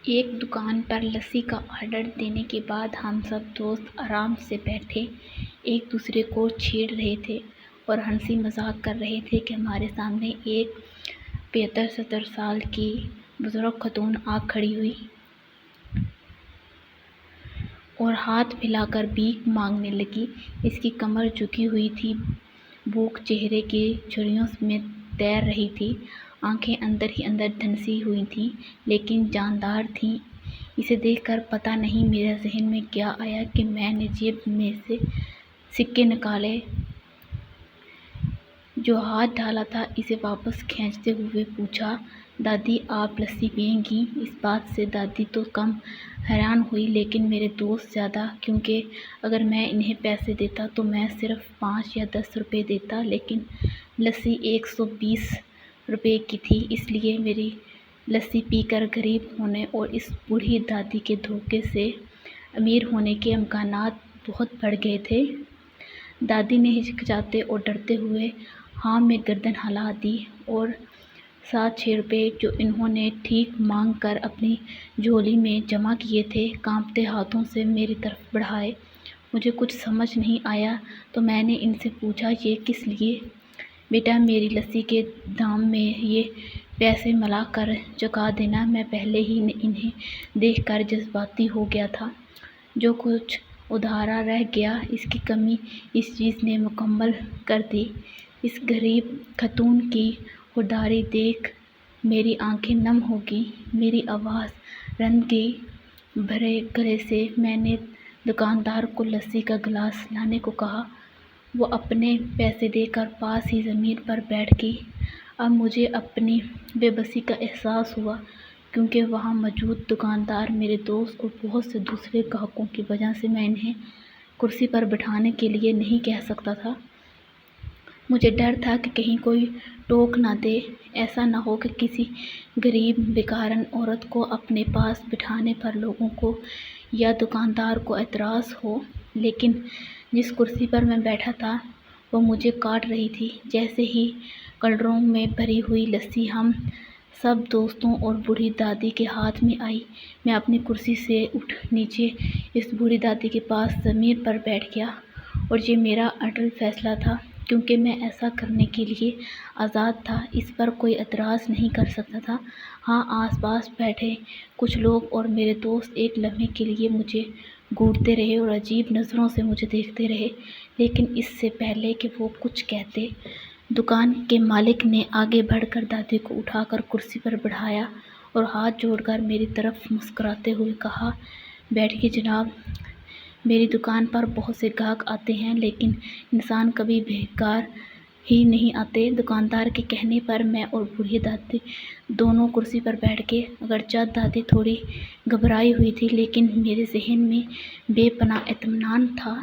ایک دکان پر لسی کا آرڈر دینے کے بعد ہم سب دوست آرام سے بیٹھے ایک دوسرے کو چھیڑ رہے تھے اور ہنسی مذاق کر رہے تھے کہ ہمارے سامنے ایک 75-70 سال کی بزرگ خاتون آ کھڑی ہوئی اور ہاتھ پھیلا کر بھیک مانگنے لگی۔ اس کی کمر جھکی ہوئی تھی، بھوک چہرے کی جھریوں میں تیر رہی تھی، آنکھیں اندر ہی اندر دھنسی ہوئی تھیں لیکن جاندار تھیں۔ اسے دیکھ کر پتہ نہیں میرے ذہن میں کیا آیا کہ میں نے جیب میں سے سکے نکالے، جو ہاتھ ڈالا تھا اسے واپس کھینچتے ہوئے پوچھا، دادی آپ لسی پئیں گی؟ اس بات سے دادی تو کم حیران ہوئی لیکن میرے دوست زیادہ، کیونکہ اگر میں انہیں پیسے دیتا تو میں صرف 5 یا 10 روپے دیتا، لیکن لسی 120 روپے کی تھی، اس لیے میری لسی پی کر غریب ہونے اور اس بوڑھی دادی کے دھوکے سے امیر ہونے کے امکانات بہت بڑھ گئے تھے۔ دادی نے ہچکچاتے اور ڈرتے ہوئے ہاں میں گردن ہلا دی اور 7-6 روپے جو انہوں نے ٹھیک مانگ کر اپنی جھولی میں جمع کیے تھے کانپتے ہاتھوں سے میری طرف بڑھائے۔ مجھے کچھ سمجھ نہیں آیا تو میں نے ان سے پوچھا یہ کس لیے؟ بیٹا میری لسی کے دام میں یہ پیسے ملا کر چکا دینا۔ میں پہلے ہی انہیں دیکھ کر جذباتی ہو گیا تھا، جو کچھ ادھورا رہ گیا اس کی کمی اس چیز نے مکمل کر دی۔ اس غریب خاتون کی خودداری دیکھ میری آنکھیں نم ہو گئیں، میری آواز رند گئی۔ بھرے گلے سے میں نے دکاندار کو لسی کا گلاس لانے کو کہا، وہ اپنے پیسے دے کر پاس ہی زمین پر بیٹھ گئی۔ اب مجھے اپنی بے بسی کا احساس ہوا، کیونکہ وہاں موجود دکاندار میرے دوست اور بہت سے دوسرے گاہکوں کی وجہ سے میں انہیں کرسی پر بٹھانے کے لیے نہیں کہہ سکتا تھا۔ مجھے ڈر تھا کہ کہیں کوئی ٹوک نہ دے، ایسا نہ ہو کہ کسی غریب بیکارن عورت کو اپنے پاس بٹھانے پر لوگوں کو یا دکاندار کو اعتراض ہو۔ لیکن جس کرسی پر میں بیٹھا تھا وہ مجھے کاٹ رہی تھی۔ جیسے ہی کلروں میں بھری ہوئی لسی ہم سب دوستوں اور بوڑھی دادی کے ہاتھ میں آئی، میں اپنی کرسی سے اٹھ نیچے اس بوڑھی دادی کے پاس زمین پر بیٹھ گیا، اور یہ میرا اٹل فیصلہ تھا، کیونکہ میں ایسا کرنے کے لیے آزاد تھا، اس پر کوئی اعتراض نہیں کر سکتا تھا۔ ہاں آس پاس بیٹھے کچھ لوگ اور میرے دوست ایک لمحے کے لیے مجھے گھورتے رہے اور عجیب نظروں سے مجھے دیکھتے رہے، لیکن اس سے پہلے کہ وہ کچھ کہتے، دکان کے مالک نے آگے بڑھ کر دادی کو اٹھا کر کرسی پر بٹھایا اور ہاتھ جوڑ کر میری طرف مسکراتے ہوئے کہا، بیٹھیے جناب، میری دکان پر بہت سے گاہک آتے ہیں لیکن انسان کبھی بیکار ہی نہیں آتے۔ دکاندار کے کہنے پر میں اور بوڑھی دادی دونوں کرسی پر بیٹھ گئے۔ اگرچہ دادی تھوڑی گھبرائی ہوئی تھی لیکن میرے ذہن میں بے پناہ اطمینان تھا۔